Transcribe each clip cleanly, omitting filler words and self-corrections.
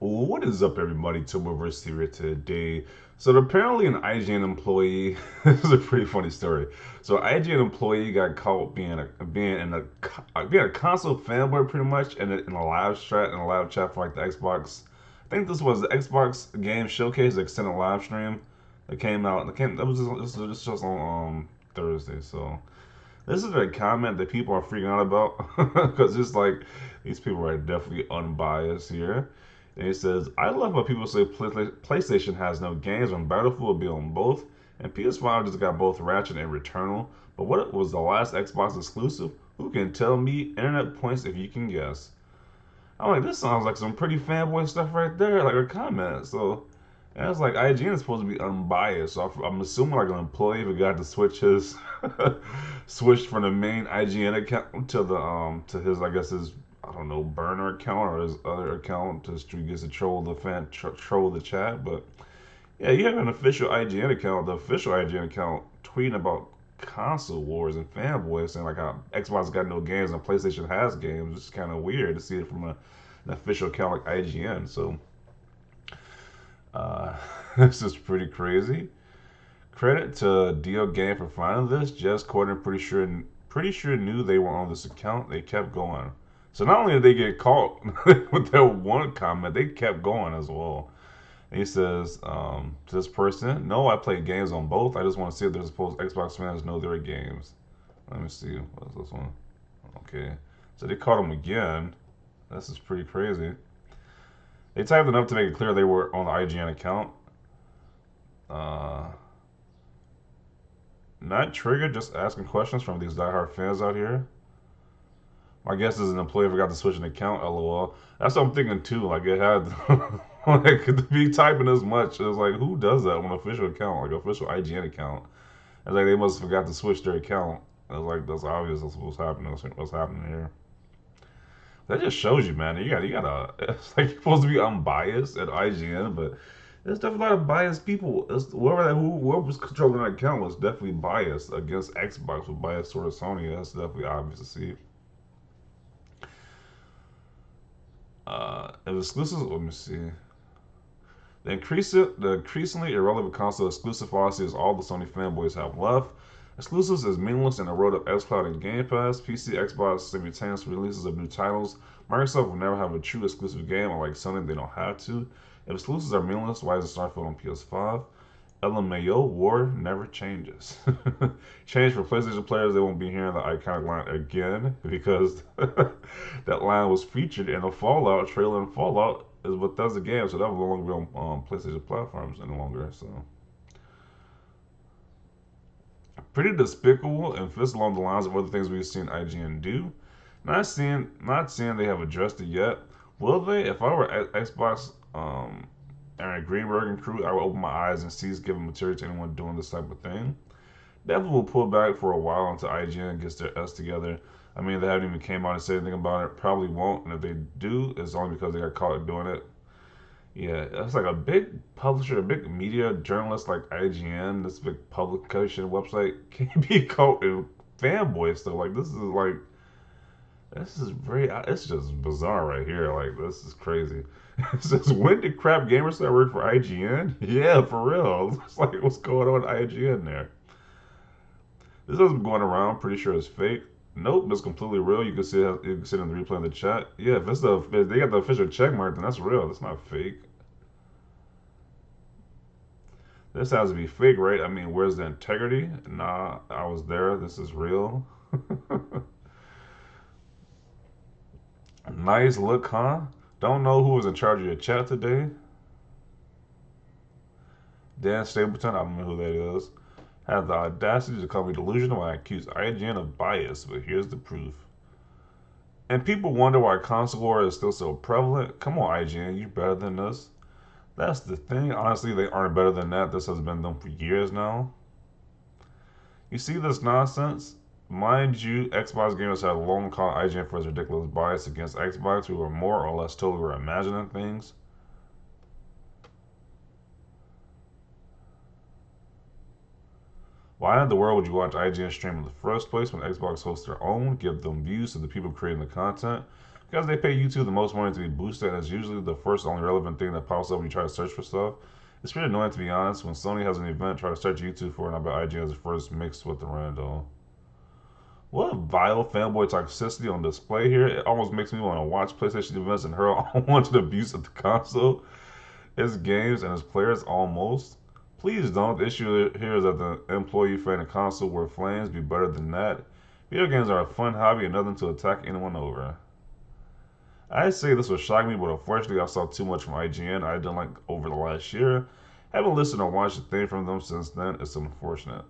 What is up, everybody? Tomoverse here today. So apparently, an IGN employee. This is a pretty funny story. So, IGN employee got caught being a console fanboy, pretty much, in a live chat for like the Xbox. I think this was the Xbox game showcase, the extended live stream that came out. That was just on Thursday. So this is a comment that people are freaking out about because it's like these people are definitely unbiased here. And he says, I love how people say PlayStation has no games when Battlefield will be on both, and PS5 just got both Ratchet and Returnal. But what was the last Xbox exclusive? Who can tell me? Internet points if you can guess. I'm like, this sounds like some pretty fanboy stuff right there, like a comment. So, and it's like IGN is supposed to be unbiased. So I'm assuming like an employee forgot to switch his switched from the main IGN account to the to his, I guess, his, I don't know, burner account or his other account to get to troll the troll the chat. But yeah, you have an official IGN account, the official IGN account, tweeting about console wars and fanboys saying like how Xbox got no games and PlayStation has games. It's kind of weird to see it from an official account like IGN. So uh, this is pretty crazy. Credit to Deal Game for finding this. Jess Corden pretty sure knew they were on this account. They kept going. So not only did they get caught with that one comment, they kept going as well. And he says to this person, "No, I play games on both. I just want to see if there's supposed Xbox fans know their games." Let me see. What's this one? Okay. So they caught him again. This is pretty crazy. They typed enough to make it clear they were on the IGN account. Uh, Not triggered, just asking questions from these diehard fans out here. My guess is an employee forgot to switch an account, lol. That's what I'm thinking too. Like, it had, like, to be typing as much. It's like, who does that on an official account, like an official IGN account? It's like they must have forgot to switch their account. It's like, that's obvious. That's what's happening. That's what's happening here. That just shows you, man. You gotta. It's like you're supposed to be unbiased at IGN, but there's definitely a lot of biased people. Whoever's controlling that account was definitely biased against Xbox, with bias towards Sony. That's definitely obvious to see. If exclusives, let me see. The increasingly irrelevant console exclusive policy is all the Sony fanboys have left. Exclusives is meaningless in the world of xCloud and Game Pass. PC, Xbox simultaneous releases of new titles. Microsoft will never have a true exclusive game, unlike Sony, they don't have to. If exclusives are meaningless, why is it Starfield on PS5? LMAO, war never changes. Change for PlayStation players, they won't be hearing the iconic line again because that line was featured in a Fallout trailer, and Fallout is Bethesda game, so that will no longer be on PlayStation platforms any longer. So pretty despicable and fits along the lines of other things we've seen IGN do. Not seeing they have addressed it yet. Will they? If I were Xbox Aaron Greenberg and crew, I would open my eyes and cease giving material to anyone doing this type of thing. Definitely will pull back for a while until IGN gets their S together. I mean, they haven't even came out and said anything about it. Probably won't, and if they do, it's only because they got caught doing it. Yeah, that's like a big publisher, a big media journalist like IGN, this big publication website, can be caught in fanboy stuff. Like, it's just bizarre right here. Like, this is crazy. It says, when did Crap Gamer start working for IGN? Yeah, for real. It's like, what's going on at IGN there? This has been going around. Pretty sure it's fake. Nope, it's completely real. You can see it in the replay in the chat. Yeah, if they got the official check mark, then that's real. That's not fake. This has to be fake, right? I mean, where's the integrity? Nah, I was there. This is real. Nice look, huh? Don't know who was in charge of your chat today. Dan Stapleton, I don't know who that is. Had the audacity to call me delusional when I accused IGN of bias, but here's the proof. And people wonder why console war is still so prevalent. Come on, IGN, you're better than us. That's the thing. Honestly, they aren't better than that. This has been done for years now. You see this nonsense? Mind you, Xbox gamers have long called IGN for its ridiculous bias against Xbox, who are more or less told we were imagining things. Why in the world would you watch IGN stream in the first place when Xbox hosts their own? Give them views to the people creating the content. Because they pay YouTube the most money to be boosted, and it's usually the first only relevant thing that pops up when you try to search for stuff. It's pretty annoying to be honest. When Sony has an event, try to search YouTube for it, and I bet IGN is the first mixed with the random. What vile fanboy toxicity on display here. It almost makes me want to watch PlayStation events and hurl unwanted abuse at the console, its games, and its players almost. Please don't. The issue here is that the employee fan and console were flames. Be better than that. Video games are a fun hobby and nothing to attack anyone over. I say this will shock me, but unfortunately I saw too much from IGN I didn't like over the last year. Haven't listened or watched a thing from them since then. It's unfortunate.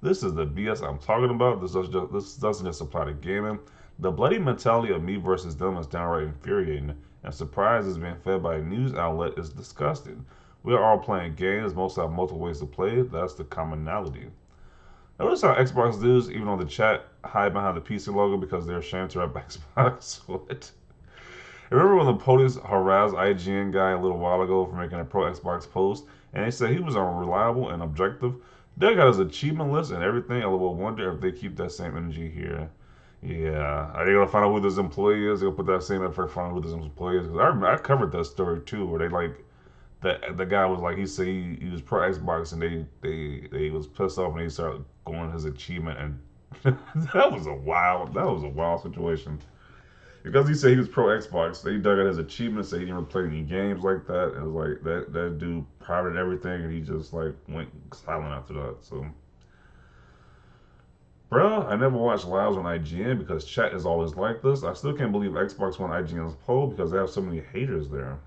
This is the BS I'm talking about. This doesn't just apply to gaming. The bloody mentality of me versus them is downright infuriating, and surprise is being fed by a news outlet is disgusting. We are all playing games, most have multiple ways to play. That's the commonality. Notice how Xbox dudes, even on the chat, hide behind the PC logo because they're ashamed to rep Xbox. What? Remember when the police harassed IGN guy a little while ago for making a pro Xbox post, and they said he was unreliable and objective? They got his achievement list and everything. I will wonder if they keep that same energy here. Yeah, are they gonna find out who this employee is? They'll put that same effort to find out who this employee is. Because I remember I covered that story too, where they like the guy was like he said he was pro Xbox and they was pissed off and they started going his achievement and that was a wild situation. Because he said he was pro Xbox, they dug out his achievements, said he didn't play any games like that. It was like that dude pirated everything, and he just like went silent after that. So, bro, I never watched lives on IGN because chat is always like this. I still can't believe Xbox won IGN's poll because they have so many haters there.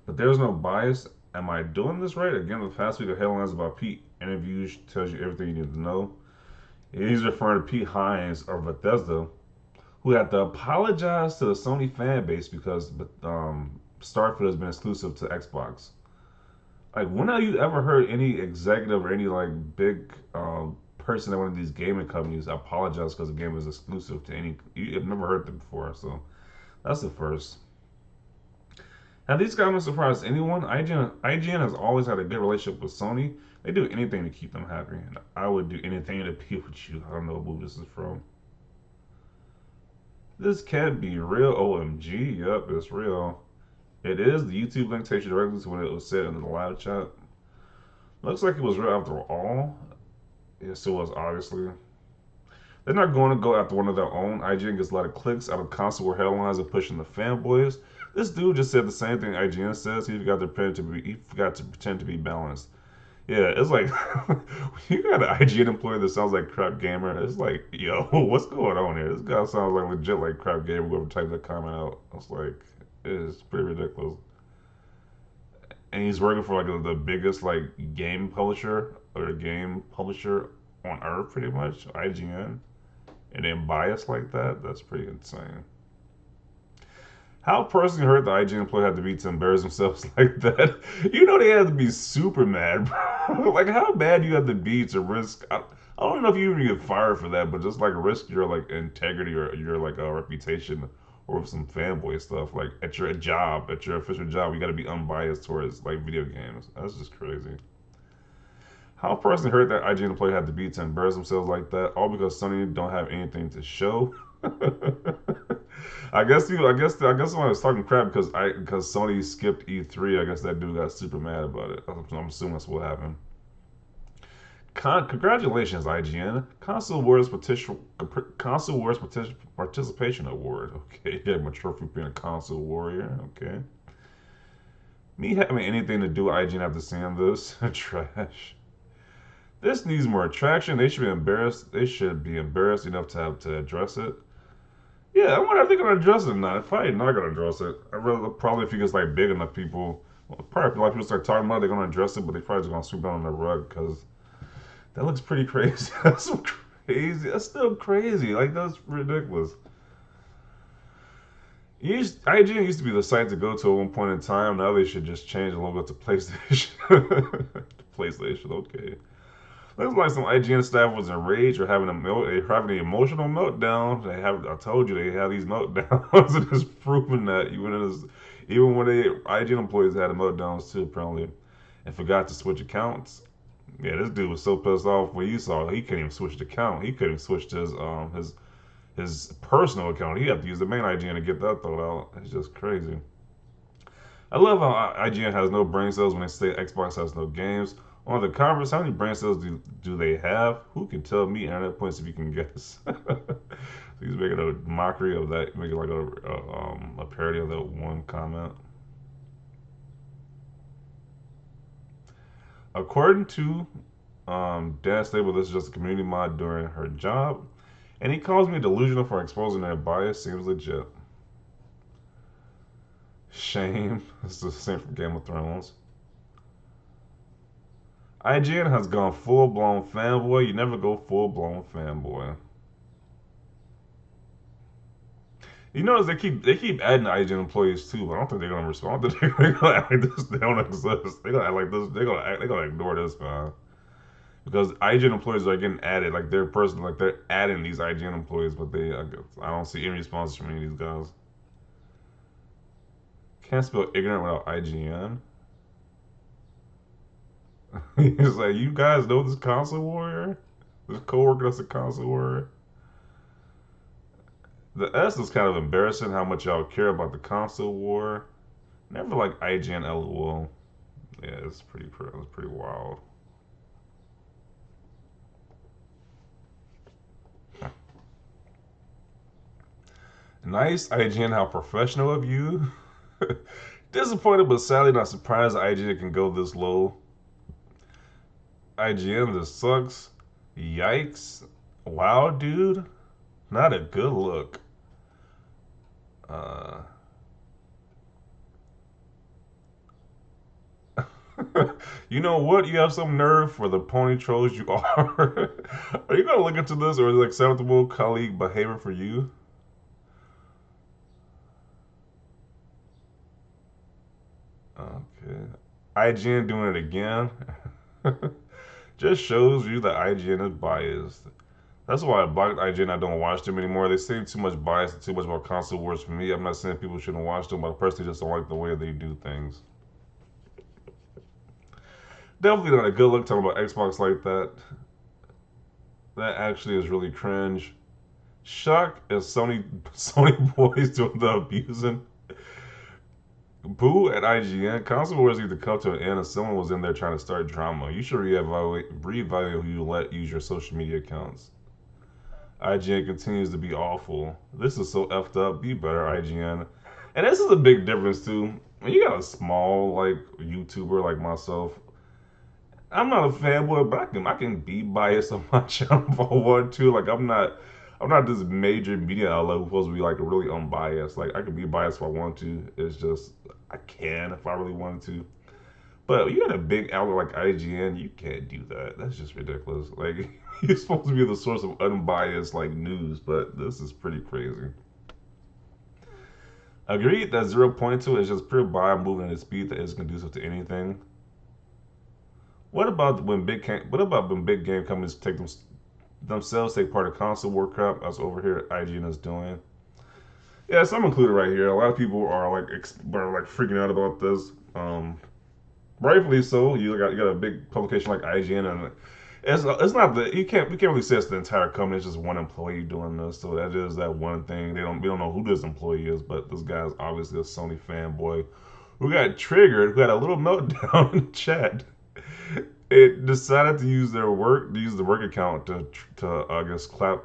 But there's no bias. Am I doing this right? Again, the past week of headlines about Pete interviews tells you everything you need to know. He's referring to Pete Hines of Bethesda, who had to apologize to the Sony fan base because Starfield has been exclusive to Xbox. Like, when have you ever heard any executive or any like big person at one of these gaming companies apologize because the game is exclusive to any? You've never heard that before, so that's the first. Have these comments surprised anyone? IGN has always had a good relationship with Sony. They do anything to keep them happy, and I would do anything to be with you. I don't know what movie this is from. This can't be real. OMG. Yep, it's real. It is. The YouTube link takes you directly to when it was said in the live chat. Looks like it was real after all. Yes, it was, obviously. They're not going to go after one of their own. IGN gets a lot of clicks out of console war headlines and pushing the fanboys. This dude just said the same thing IGN says. He forgot to pretend to be balanced. Yeah, it's like you got an IGN employee that sounds like Crap Gamer. It's like, yo, what's going on here? This guy sounds like legit like Crap Gamer. Whoever typed that comment out, it's like it's pretty ridiculous. And he's working for like the biggest like game publisher or game publisher on earth, pretty much IGN, and then biased like that. That's pretty insane. How personally hurt the IGN employee had to be to embarrass themselves like that? You know they had to be super mad, bro. Like how mad do you have to be to risk? I don't know if you even get fired for that, but just like risk your like integrity or your like reputation or some fanboy stuff. Like at your job, at your official job, you got to be unbiased towards like video games. That's just crazy. How personally hurt that IGN employee had to be to embarrass themselves like that, all because Sony don't have anything to show. I guess when I was talking crap because Sony skipped E3, I guess that dude got super mad about it. I'm assuming that's what happened. Congratulations, IGN. Console Wars Participation Award. Okay, yeah, my trophy being a console warrior. Okay. Me having anything to do with IGN after seeing this? Trash. This needs more attraction. They should be embarrassed. They should be embarrassed enough to have to address it. Yeah, I wonder if they're gonna address it or not. If probably not gonna address it. I rather probably if it gets like big enough people, probably if a lot of people start talking about it, they're gonna address it, but they probably just gonna sweep it under the rug because that looks pretty crazy. That's so crazy. That's still crazy. Like that's ridiculous. IGN used to be the site to go to at one point in time. Now they should just change the logo to PlayStation. PlayStation, okay. Looks like some IGN staff was enraged or having an emotional meltdown. I told you they have these meltdowns, and it's proven that even when IGN employees had meltdowns too, apparently, and forgot to switch accounts. Yeah, this dude was so pissed off when you saw he couldn't even switch the account. He couldn't switch his his personal account. He had to use the main IGN to get that thought out. It's just crazy. I love how IGN has no brain cells when they say Xbox has no games. On the converse, how many brain cells do they have? Who can tell me? Internet points if you can guess. He's making a mockery of that, making like a parody of that one comment. According to Dan Stable, this is just a community mod during her job, and he calls me delusional for exposing their bias. Seems legit. Shame. It's the same from Game of Thrones. IGN has gone full blown fanboy. You never go full blown fanboy. You notice they keep adding IGN employees too, but I don't think they're gonna respond. I don't think they're gonna act like this. They don't exist. They're gonna act like this. They're gonna ignore this, man. Because IGN employees are getting added, like they're person, like they're adding these IGN employees, but I don't see any responses from any of these guys. Can't spell ignorant without IGN. He's like, you guys know this console warrior? This coworker that's a console warrior? The S is kind of embarrassing how much y'all care about the console war. Never like IGN LOL. Yeah, it's pretty wild. Nice, IGN, how professional of you. Disappointed but sadly not surprised IGN can go this low. IGN, this sucks. Yikes. Wow, dude. Not a good look. Uh, you know what? You have some nerve for the pony trolls you are. Are you gonna look into this, or is it acceptable colleague behavior for you? Okay. IGN doing it again. Just shows you that IGN is biased. That's why I blocked IGN. I don't watch them anymore. They seem too much bias and too much about console wars for me. I'm not saying people shouldn't watch them, but I personally just don't like the way they do things. Definitely not a good look talking about Xbox like that. That actually is really cringe. Shock is Sony boys doing the abusing. Boo at IGN. Console wars need to come to an end if someone was in there trying to start drama. You should reevaluate who you let use your social media accounts. IGN continues to be awful. This is so effed up. Be better, IGN. And this is a big difference too. When you got a small like YouTuber like myself, I'm not a fanboy, but I can be biased on my channel if I want to. Like I'm not this major media outlet who's supposed to be like really unbiased. Like I can be biased if I want to. It's just I can if I really wanted to. But you got a big outlet like IGN, you can't do that. That's just ridiculous. Like you're supposed to be the source of unbiased like news, but this is pretty crazy. Agreed that 0.2 is just pure bio moving at a speed that is conducive to anything. What about when big game companies themselves take part of console war crap? That's over here IGN is doing. Yeah, so I'm included right here. A lot of people are like freaking out about this. Rightfully so. You got a big publication like IGN, and it's not the we can't really say it's the entire company. It's just one employee doing this. So that is that one thing. We don't know who this employee is, but this guy's obviously a Sony fanboy who got triggered, who had a little meltdown in the chat. It decided to use the work account to I guess talk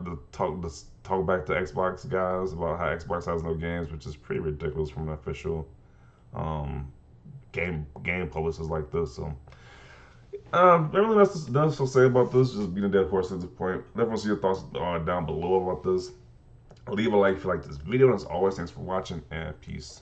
back to Xbox guys about how Xbox has no games, which is pretty ridiculous from an official um, game publishers like this. So, everything else to say about this, just being a dead horse at this point. Definitely see your thoughts down below about this. Leave a like if you like this video, and as always, thanks for watching, and peace.